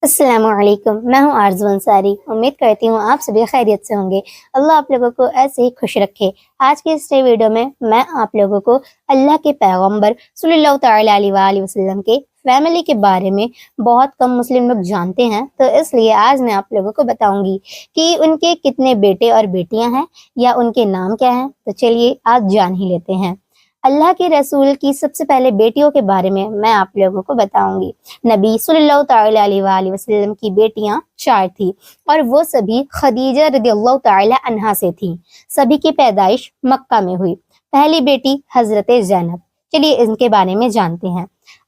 السلام علیکم، میں ہوں آرزو انصاری۔ امید کرتی ہوں آپ سبھی خیریت سے ہوں گے۔ اللہ آپ لوگوں کو ایسے ہی خوش رکھے۔ آج کے اس ویڈیو میں آپ لوگوں کو اللہ کے پیغمبر صلی اللہ تعالیٰ علیہ وآلہ وسلم کے فیملی کے بارے میں بہت کم مسلم لوگ جانتے ہیں، تو اس لیے آج میں آپ لوگوں کو بتاؤں گی کہ ان کے کتنے بیٹے اور بیٹیاں ہیں یا ان کے نام کیا ہیں۔ تو چلیے آج جان ہی لیتے ہیں۔ اللہ کے رسول کی سب سے پہلے بیٹیوں کے بارے میں آپ لوگوں کو بتاؤں گی۔ نبی صلی اللہ تعالیٰ علیہ وآلہ وسلم کی بیٹیاں 4 تھیں اور وہ سبھی خدیجہ رضی اللہ تعالیٰ عنہا سے تھیں۔ سبھی کی پیدائش مکہ میں ہوئی۔ پہلی بیٹی حضرت زینب، چلیے ان کے بارے میں جانتے ہیں۔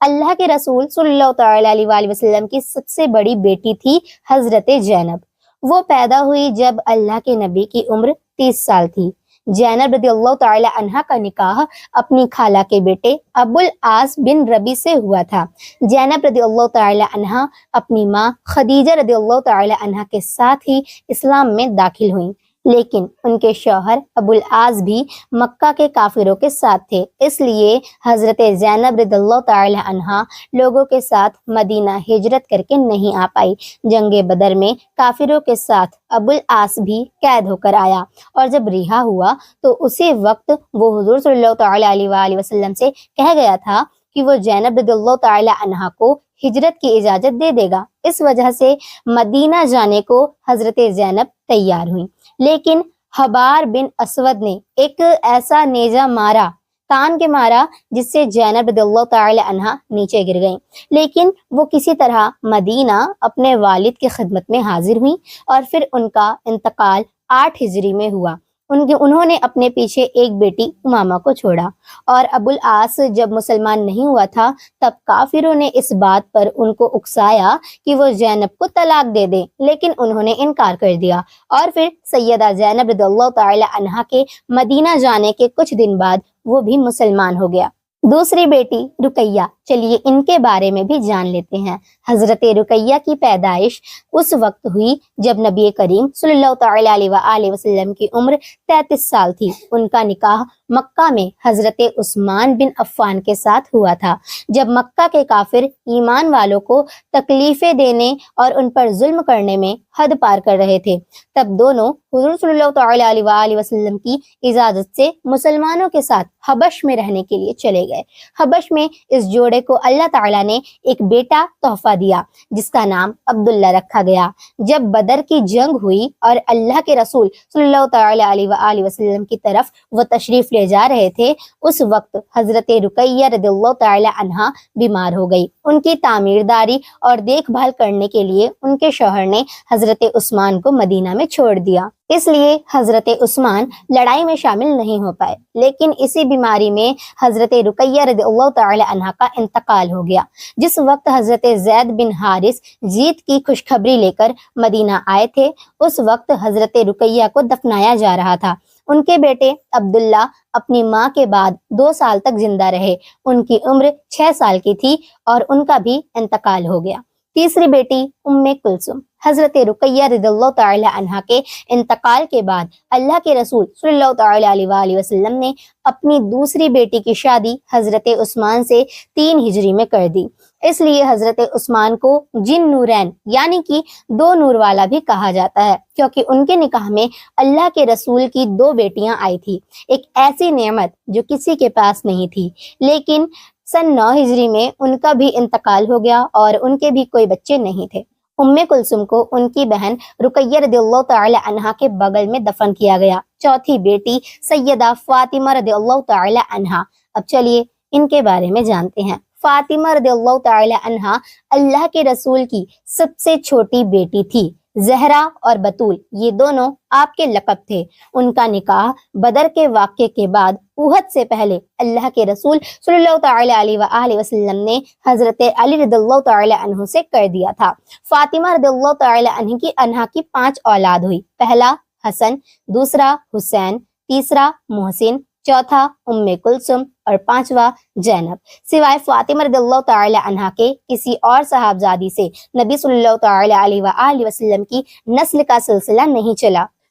اللہ کے رسول صلی اللہ تعالیٰ علیہ وآلہ وسلم کی سب سے بڑی بیٹی تھی حضرت زینب۔ وہ پیدا ہوئی جب اللہ کے نبی کی عمر 30 سال تھی۔ زینب رضی اللہ تعالیٰ عنہا کا نکاح اپنی خالہ کے بیٹے ابو العاص بن ربی سے ہوا تھا۔ زینب رضی اللہ تعالیٰ عنہا اپنی ماں خدیجہ رضی اللہ تعالیٰ عنہا کے ساتھ ہی اسلام میں داخل ہوئیں، لیکن ان کے شوہر ابو العاص بھی مکہ کے کافروں کے ساتھ تھے، اس لیے حضرت زینب رضی اللہ تعالیٰ عنہا لوگوں کے ساتھ مدینہ ہجرت کر کے نہیں آ پائی۔ جنگ بدر میں کافروں کے ساتھ ابو العاص بھی قید ہو کر آیا، اور جب رہا ہوا تو اسی وقت وہ حضور صلی اللہ تعالیٰ علیہ وآلہ وسلم سے کہہ گیا تھا کہ وہ زینب رضی اللہ تعالیٰ عنہا کو ہجرت کی اجازت دے دے گا۔ اس وجہ سے مدینہ جانے کو حضرت زینب تیار ہوئی، لیکن حبار بن اسود نے ایک ایسا نیزہ مارا، کان کے مارا، جس سے زینب رضی اللہ تعالی عنہا نیچے گر گئیں، لیکن وہ کسی طرح مدینہ اپنے والد کی خدمت میں حاضر ہوئیں، اور پھر ان کا انتقال 8 ہجری میں ہوا۔ انہوں نے اپنے پیچھے ایک بیٹی امامہ کو چھوڑا، اور ابو العاص جب مسلمان نہیں ہوا تھا تب کافروں نے اس بات پر ان کو اکسایا کہ وہ زینب کو طلاق دے دیں، لیکن انہوں نے انکار کر دیا، اور پھر سیدہ زینب رضی اللہ تعالی عنہا کے مدینہ جانے کے کچھ دن بعد وہ بھی مسلمان ہو گیا۔ دوسری بیٹی رقیہ، چلیے ان کے بارے میں بھی جان لیتے ہیں۔ حضرت رقیہ کی پیدائش اس وقت ہوئی جب نبی کریم صلی اللہ تعالیٰ علیہ وآلہ وسلم کی عمر 33 سال تھی۔ ان کا نکاح مکہ میں حضرت عثمان بن عفان کے ساتھ ہوا تھا، جب مکہ کے کافر ایمان والوں کو تکلیفیں دینے اور ان پر ظلم کرنے میں حد پار کر رہے تھے۔ تب دونوں حضور صلی اللہ تعالیٰ علیہ وآلہ وسلم کی اجازت سے مسلمانوں کے ساتھ حبش میں رہنے کے لیے چلے گئے۔ حبش میں اس جوڑے کو اللہ تعالیٰ نے ایک بیٹا تحفہ دیا، جس کا نام عبداللہ رکھا گیا۔ جب بدر کی جنگ ہوئی اور اللہ کے رسول صلی اللہ تعالیٰ علیہ وآلہ وسلم کی طرف وہ تشریف لے جا رہے تھے، اس وقت حضرت رقیہ رضی اللہ تعالیٰ عنہا بیمار ہو گئی۔ ان کی تعمیرداری اور دیکھ بھال کرنے کے لیے ان کے شوہر نے حضرت عثمان کو مدینہ میں چھوڑ دیا، اس لیے حضرت عثمان لڑائی میں شامل نہیں ہو پائے، لیکن اسی بیماری میں حضرت رقیہ رضی اللہ تعالی عنہا کا انتقال ہو گیا۔ جس وقت حضرت زید بن حارث جیت کی خوشخبری لے کر مدینہ آئے تھے، اس وقت حضرت رقیہ کو دفنایا جا رہا تھا۔ ان کے بیٹے عبداللہ اپنی ماں کے بعد 2 سال تک زندہ رہے۔ ان کی عمر 6 سال کی تھی اور ان کا بھی انتقال ہو گیا۔ تیسری بیٹی ام کلثوم، حضرت رقیہ رضی اللہ تعالی عنہا کے انتقال کے بعد اللہ کے رسول صلی اللہ تعالی علیہ وآلہ وسلم نے اپنی دوسری بیٹی کی شادی حضرت عثمان سے 3 ہجری میں کر دی۔ اس لیے حضرت عثمان کو جن نورین یعنی کہ 2 نور والا بھی کہا جاتا ہے، کیونکہ ان کے نکاح میں اللہ کے رسول کی 2 بیٹیاں آئی تھی، ایک ایسی نعمت جو کسی کے پاس نہیں تھی۔ لیکن سن 9 ہجری میں ان کا بھی انتقال ہو گیا اور ان کے بھی کوئی بچے نہیں تھے۔ ام کلثوم کو ان کی بہن رقیہ رضی اللہ تعالی عنہا کے بغل میں دفن کیا گیا۔ چوتھی بیٹی سیدہ فاطمہ رضی اللہ تعالی عنہا، اب چلیے ان کے بارے میں جانتے ہیں۔ فاطمہ رضی اللہ تعالی عنہا اللہ کے رسول کی سب سے چھوٹی بیٹی تھی۔ زہرا اور بطول یہ دونوں آپ کے لقب تھے۔ ان کا نکاح بدر کے واقعے کے بعد احد سے پہلے اللہ کے رسول صلی اللہ تعالی علیہ وآلہ وسلم نے حضرت علی رضی اللہ تعالی عنہ سے کر دیا تھا۔ فاطمہ رضی اللہ تعالی عنہا کی 5 اولاد ہوئی۔ پہلا حسن، دوسرا حسین، تیسرا محسن، چوتھا ام کلثوم اور 5واں زینب۔ سوائے فاطمہ رضی اللہ تعالی عنہا کے کسی اور صحابزادی سے نبی صلی اللہ تعالی علیہ وآلہ وسلم کی نسل کا سلسلہ نہیں چلا۔